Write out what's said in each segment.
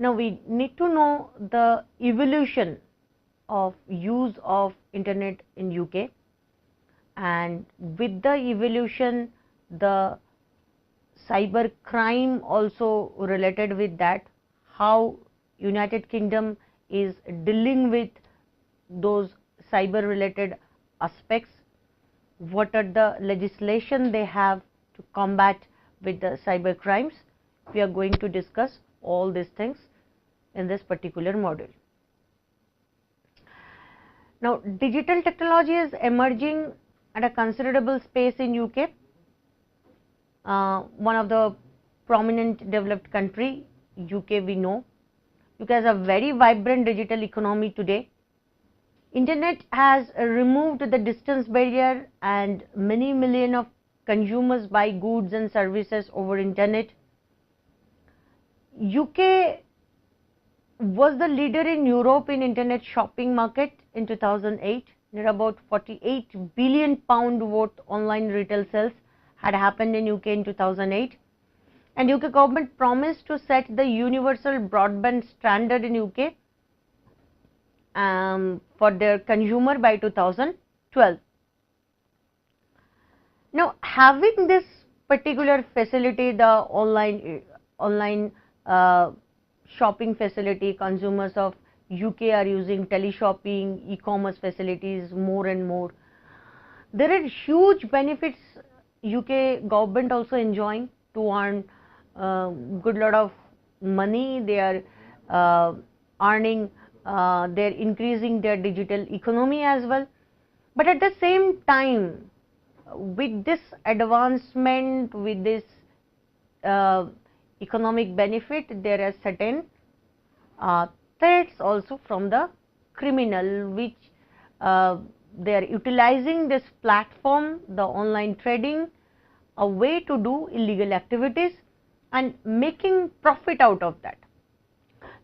Now we need to know the evolution of use of internet in UK, and with the evolution the cyber crime also related with that, how United Kingdom is dealing with those cyber related aspects, what are the legislation they have to combat with the cyber crimes. We are going to discuss all these things in this particular module. Now digital technology is emerging at a considerable space in UK, one of the prominent developed country. UK, we know UK has a very vibrant digital economy today. Internet has removed the distance barrier and many million of consumers buy goods and services over internet. UK was the leader in Europe in internet shopping market in 2008. Near about 48 billion pound worth online retail sales had happened in UK in 2008, and UK government promised to set the universal broadband standard in UK for their consumer by 2012. Now having this particular facility, the online shopping facility, consumers of UK are using tele-shopping, e-commerce facilities more and more. There are huge benefits UK government also enjoying to earn good lot of money. They are earning, they are increasing their digital economy as well. But at the same time, with this advancement, with this economic benefit, there are certain threats also from the criminal, which they are utilizing this platform, the online trading, a way to do illegal activities and making profit out of that.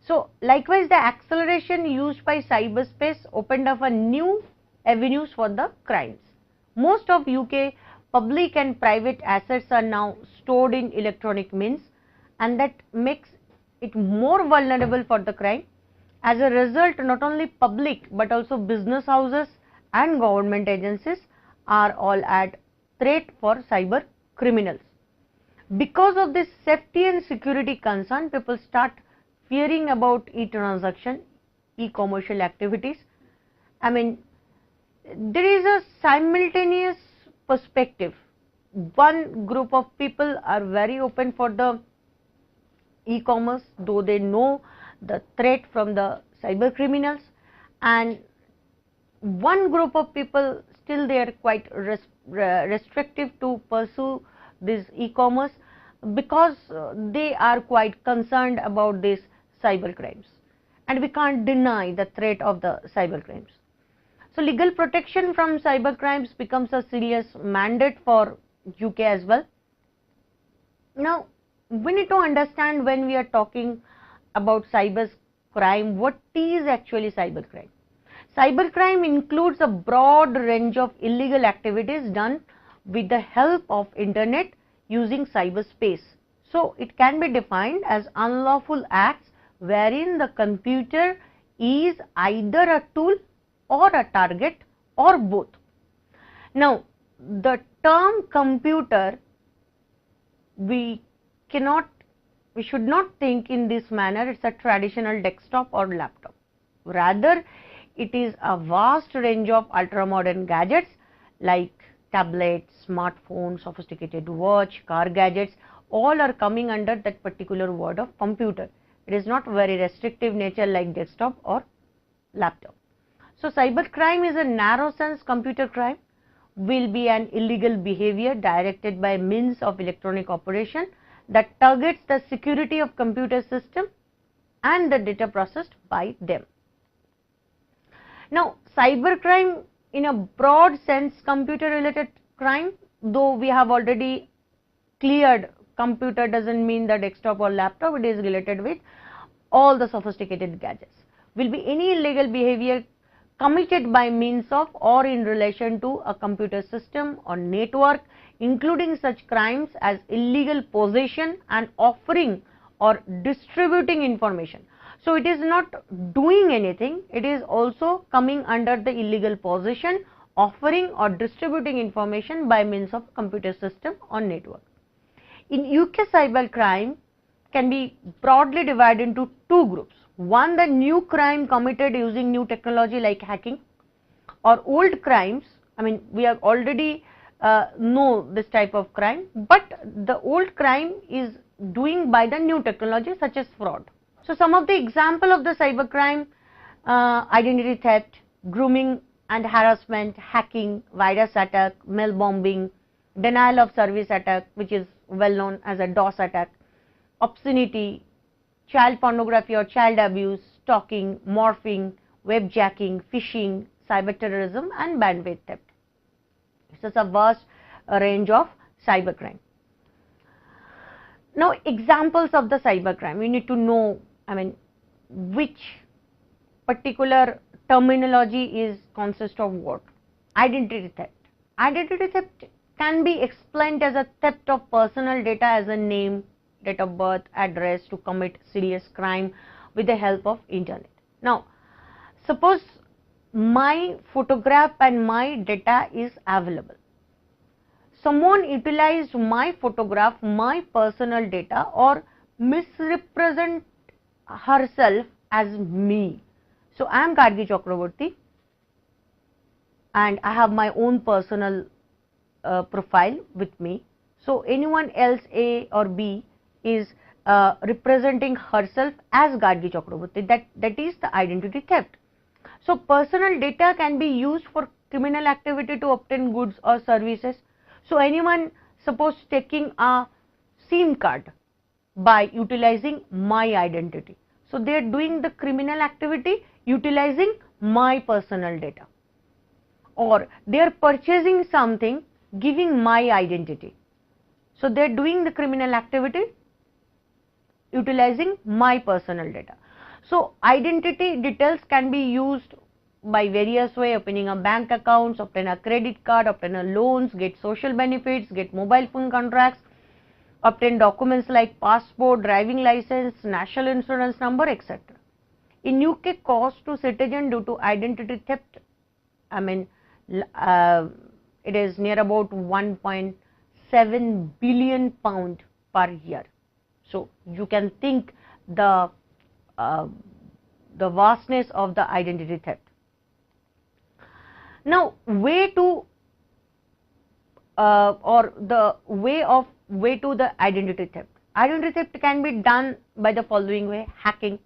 So likewise, the acceleration used by cyberspace opened up a new avenues for the crimes. Most of UK public and private assets are now stored in electronic means, and that makes it more vulnerable for the crime. As a result, not only public but also business houses and government agencies are all at threat for cyber criminals. Because of this safety and security concern, people start fearing about e-transaction, e-commercial activities. I mean, there is a simultaneous perspective. One group of people are very open for the e-commerce, though they know the threat from the cyber criminals, and one group of people still they are quite restrictive to pursue this e-commerce because they are quite concerned about these cyber crimes, and we can't deny the threat of the cyber crimes. So legal protection from cyber crimes becomes a serious mandate for UK as well. Now we need to understand, when we are talking about cyber crime, what is actually cyber crime. Cyber crime includes a broad range of illegal activities done with the help of internet using cyberspace. So it can be defined as unlawful acts wherein the computer is either a tool or a target or both. Now the term computer, we should not think in this manner it's a traditional desktop or laptop. Rather, it is a vast range of ultra modern gadgets like tablets, smartphones, sophisticated watch, car gadgets, all are coming under that particular word of computer. It is not very restrictive nature like desktop or laptop. So cyber crime is a narrow sense computer crime, will be an illegal behavior directed by means of electronic operation that targets the security of computer system and the data processed by them. Now cybercrime in a broad sense, computer related crime, though we have already cleared computer doesn't mean the desktop or laptop, it is related with all the sophisticated gadgets, will be any illegal behavior committed by means of or in relation to a computer system or network, including such crimes as illegal possession and offering or distributing information. So it is not doing anything, it is also coming under the illegal possession, offering or distributing information by means of computer system or network. In UK, cybercrime can be broadly divided into two groups. One, the new crime committed using new technology like hacking, or old crimes. I mean, we have already know this type of crime, but the old crime is doing by the new technology such as fraud. So some of the example of the cybercrime: identity theft, grooming and harassment, hacking, virus attack, mail bombing, denial of service attack, which is well known as a DOS attack, obscenity, child pornography or child abuse, stalking, morphing, webjacking, phishing, cyber terrorism and bandwidth theft. This is a vast range of cybercrime. Now, examples of the cybercrime, we need to know, I mean, which particular terminology is consist of what. Identity theft. Identity theft can be explained as a theft of personal data as a name, date of birth, address to commit serious crime with the help of internet. Now, suppose my photograph and my data is available. Someone utilized my photograph, my personal data, or misrepresent herself as me. So I am Gargi Chakraborty and I have my own personal profile with me. So anyone else, A or B, is representing herself as Gargi Chakraborty. That is the identity theft. So personal data can be used for criminal activity to obtain goods or services. So anyone, suppose taking a SIM card by utilizing my identity. So they are doing the criminal activity utilizing my personal data, or they are purchasing something giving my identity. So they are doing the criminal activity utilizing my personal data. So identity details can be used by various way: opening a bank accounts, obtain a credit card, obtain a loans, get social benefits, get mobile phone contracts, obtain documents like passport, driving license, national insurance number, etc. In UK, cost to citizen due to identity theft, I mean, it is near about 1.7 billion pound per year. So you can think the vastness of the identity theft. Now, way to the identity theft. Identity theft can be done by the following way: hacking.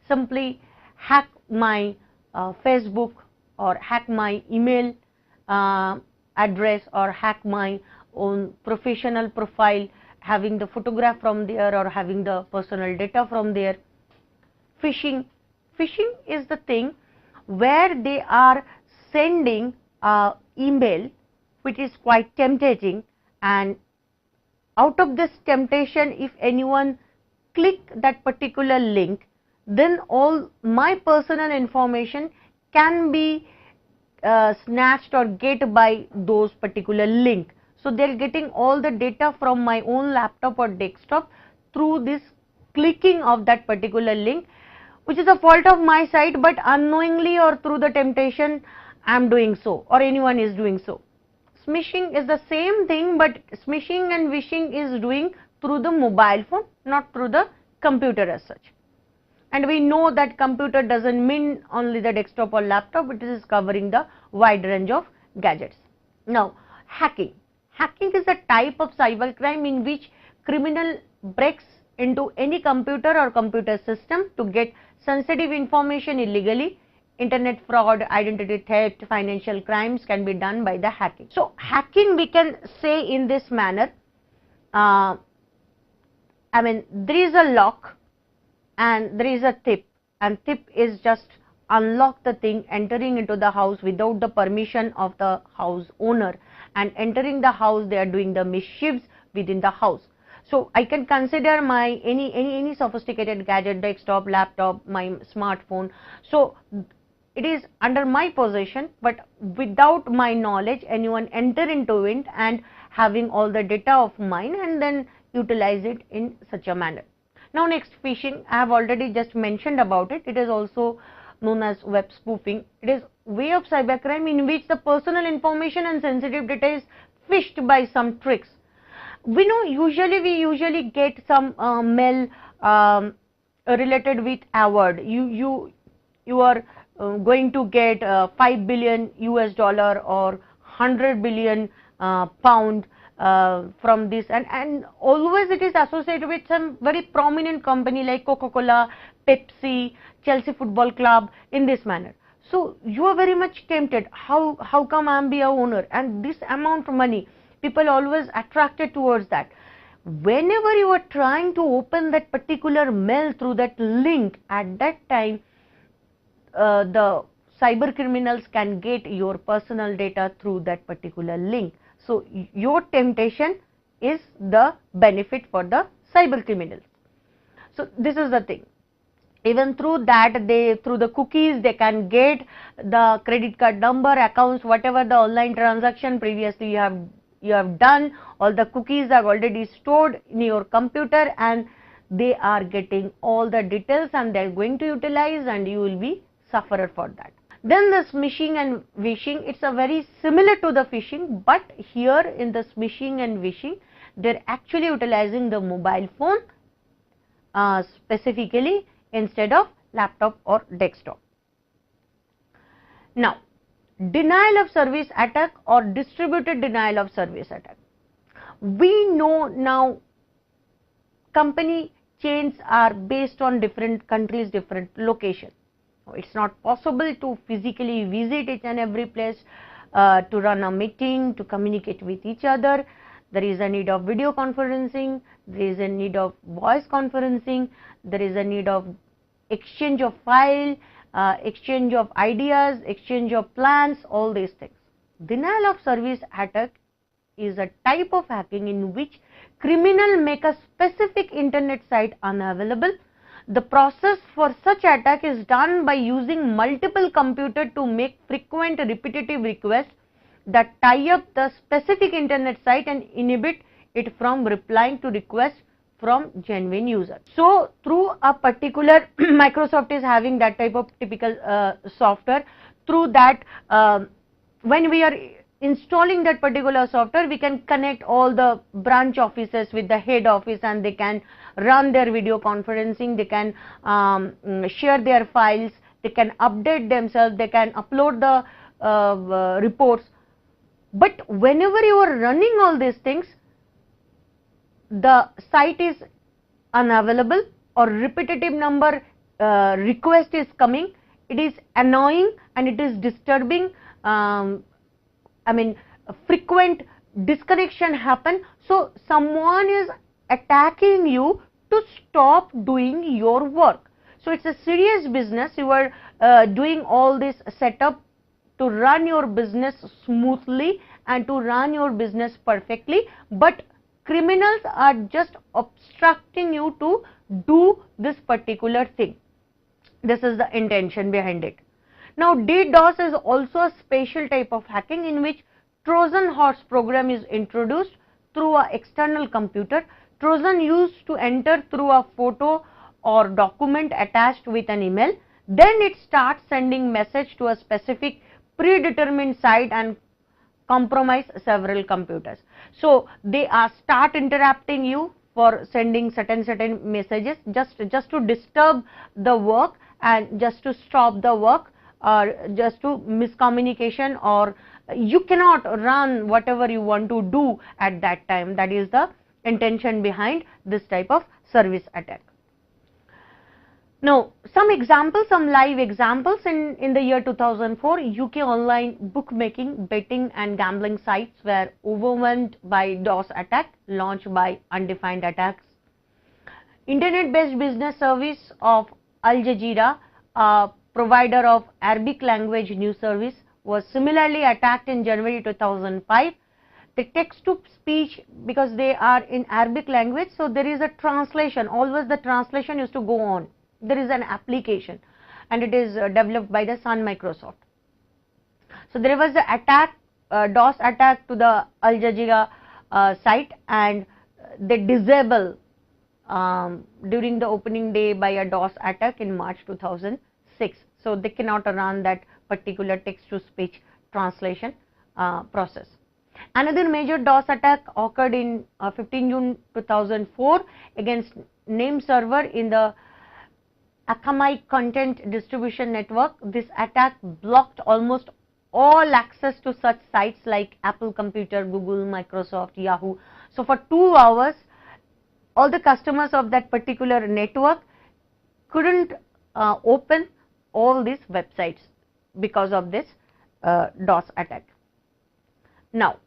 Simply hack my Facebook, or hack my email address, or hack my own professional profile, having the photograph from there or having the personal data from there. Phishing. Phishing is the thing where they are sending email which is quite tempting, and out of this temptation, if anyone click that particular link, then all my personal information can be snatched or get by those particular link. So they are getting all the data from my own laptop or desktop through this clicking of that particular link, which is a fault of my side, but unknowingly or through the temptation I am doing so, or anyone is doing so. Smishing is the same thing, but smishing and wishing is doing through the mobile phone, not through the computer as such. And we know that computer doesn't mean only the desktop or laptop, it is covering the wide range of gadgets. Now, hacking. Hacking is a type of cybercrime in which criminal breaks into any computer or computer system to get sensitive information illegally. Internet fraud, identity theft, financial crimes can be done by the hacking. So, hacking we can say in this manner, I mean, there is a lock and there is a tip, and tip is just unlock the thing, entering into the house without the permission of the house owner, and entering the house they are doing the mischiefs within the house. So I can consider my any sophisticated gadget, desktop, laptop, my smartphone. So it is under my possession, but without my knowledge anyone enter into it and having all the data of mine and then utilize it in such a manner. Now next, phishing. I have already just mentioned about it. It is also known as web spoofing. It is way of cybercrime in which the personal information and sensitive data is phished by some tricks. We know we usually get some mail related with award. You are going to get 5 billion US dollar or 100 billion pound from this, and always it is associated with some very prominent company like Coca-Cola, Pepsi, Chelsea Football Club, in this manner. So you are very much tempted. How come I am be a owner, and this amount of money, people always attracted towards that. Whenever you are trying to open that particular mail through that link, at that time the cyber criminals can get your personal data through that particular link. So your temptation is the benefit for the cyber criminals. So this is the thing. Even through that, through the cookies, they can get the credit card number, accounts, whatever the online transaction previously you have done. All the cookies are already stored in your computer, and they are getting all the details, and they are going to utilize, and you will be sufferer for that. Then the smishing and vishing, it's a very similar to the phishing, but here in the smishing and vishing, they're actually utilizing the mobile phone specifically instead of laptop or desktop. Now, denial of service attack or distributed denial of service attack. We know now company chains are based on different countries, different locations. It's not possible to physically visit each and every place to run a meeting, to communicate with each other. There is a need of video conferencing, there is a need of voice conferencing, there is a need of exchange of file, exchange of ideas, exchange of plans, all these things. Denial of service attack is a type of hacking in which criminal make a specific internet site unavailable. The process for such attack is done by using multiple computers to make frequent repetitive requests that tie up the specific internet site and inhibit it from replying to requests from genuine users. So through a particular Microsoft is having that type of typical software. Through that, when we are installing that particular software, we can connect all the branch offices with the head office, and they can run their video conferencing, they can share their files, they can update themselves, they can upload the reports. But whenever you are running all these things, the site is unavailable or repetitive number request is coming, it is annoying and it is disturbing. Frequent disconnection happen. So someone is attacking you to stop doing your work. So it's a serious business. You are doing all this setup to run your business smoothly and to run your business perfectly, but criminals are just obstructing you to do this particular thing. This is the intention behind it. Now DDoS is also a special type of hacking in which Trojan horse program is introduced through an external computer. Trojan used to enter through a photo or document attached with an email. Then it starts sending message to a specific predetermined site and compromise several computers. So they start interrupting you for sending certain messages just to disturb the work and just to stop the work, or just to miscommunication, or you cannot run whatever you want to do at that time. That is the intention behind this type of service attack. Now some examples, some live examples. In the year 2004, UK online bookmaking, betting and gambling sites were overwhelmed by DOS attack launched by undefined attacks. Internet based business service of Al Jazeera, provider of Arabic language news service, was similarly attacked in January 2005. The text to speech, because they are in Arabic language, so there is a translation, always the translation used to go on. There is an application and it is developed by the Sun Microsoft. So there was the attack, DOS attack to the Al Jazeera site, and they disable during the opening day by a DOS attack in March 2006. So they cannot run that particular text to speech translation process. Another major DOS attack occurred in 15 June 2004 against name server in the Akamai content distribution network. This attack blocked almost all access to such sites like Apple Computer, Google, Microsoft, Yahoo. So for 2 hours, all the customers of that particular network couldn't open all these websites because of this DOS attack. Now,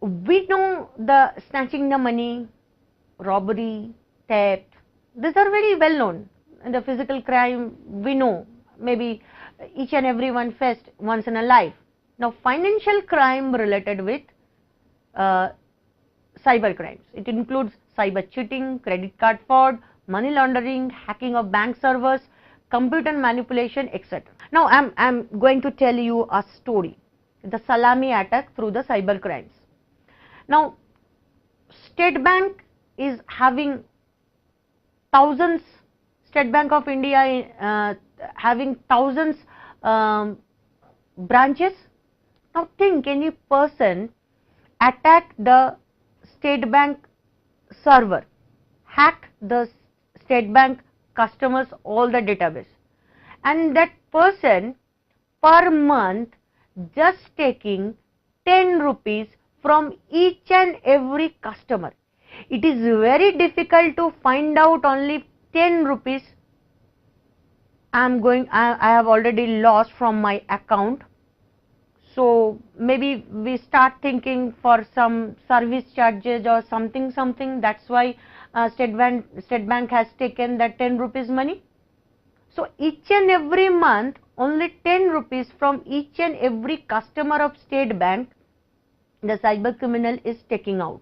we know the snatching the money, robbery, theft, these are very well known. In the physical crime, we know, maybe each and every one faced once in a life. Now, financial crime related with cyber crimes. It includes cyber cheating, credit card fraud, money laundering, hacking of bank servers, computer manipulation, etc. Now, I'm going to tell you a story, the salami attack through the cyber crimes. Now, State Bank is having thousands, State Bank of India having thousands branches. Now think, any person attack the State Bank server, hack the State Bank customers all the database, and that person per month just taking 10 rupees from each and every customer. It is very difficult to find out only 10 rupees I have already lost from my account. So maybe we start thinking for some service charges or something, that's why State Bank has taken that 10 rupees money. So each and every month only 10 rupees from each and every customer of State Bank the cyber criminal is taking out.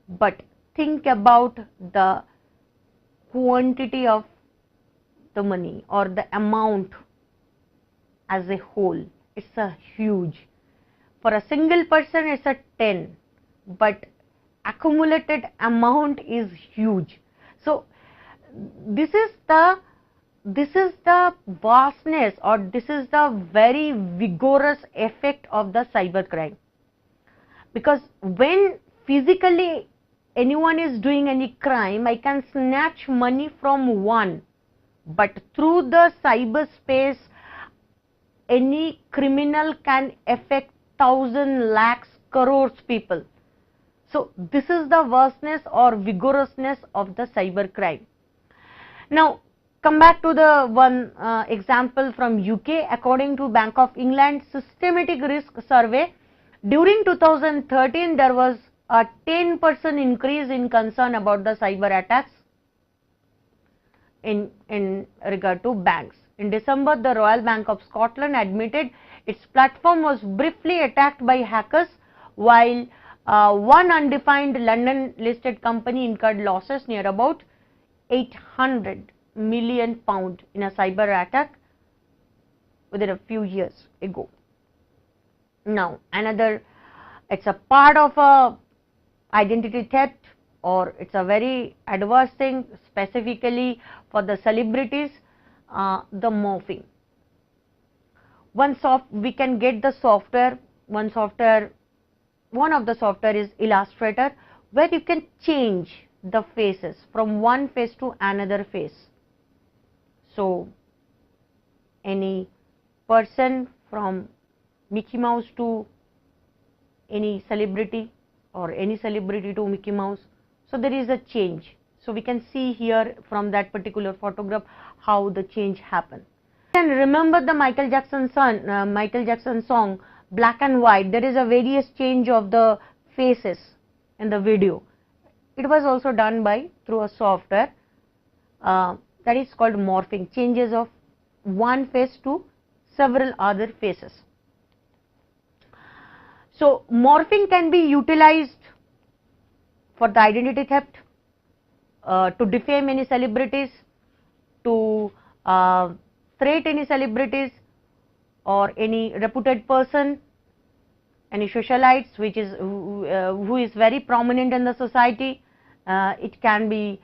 But think about the quantity of the money or the amount as a whole. It's a huge. For a single person it's a 10, but accumulated amount is huge. So this is the vastness, or this is the very vigorous effect of the cyber crime. Because when physically anyone is doing any crime, I can snatch money from one, but through the cyberspace any criminal can affect thousand, lakhs, crores people. So this is the vastness or vigorousness of the cyber crime. Now come back to the one example from UK. According to Bank of England Systematic Risk Survey, during 2013 there was a 10% increase in concern about the cyber attacks in regard to banks. In December, the Royal Bank of Scotland admitted its platform was briefly attacked by hackers, while one undefined London listed company incurred losses near about £800 million in a cyber attack within a few years ago. Now another, it's a part of a identity theft, or it's a very adverse thing specifically for the celebrities, the morphing. We can get the software, one of the software is Illustrator, where you can change the faces from one face to another face. So any person from Mickey Mouse to any celebrity, or any celebrity to Mickey Mouse, so there is a change. So we can see here from that particular photograph how the change happened. And remember the Michael Jackson song Black and White, there is a various change of the faces in the video. It was also done through a software that is called morphing, changes of one face to several other faces. So morphing can be utilized for the identity theft, to defame any celebrities, to threat any celebrities or any reputed person, any socialites who is very prominent in the society. It can be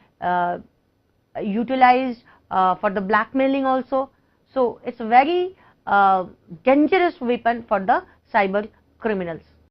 utilized for the blackmailing also. So, it is a very dangerous weapon for the cyber criminals.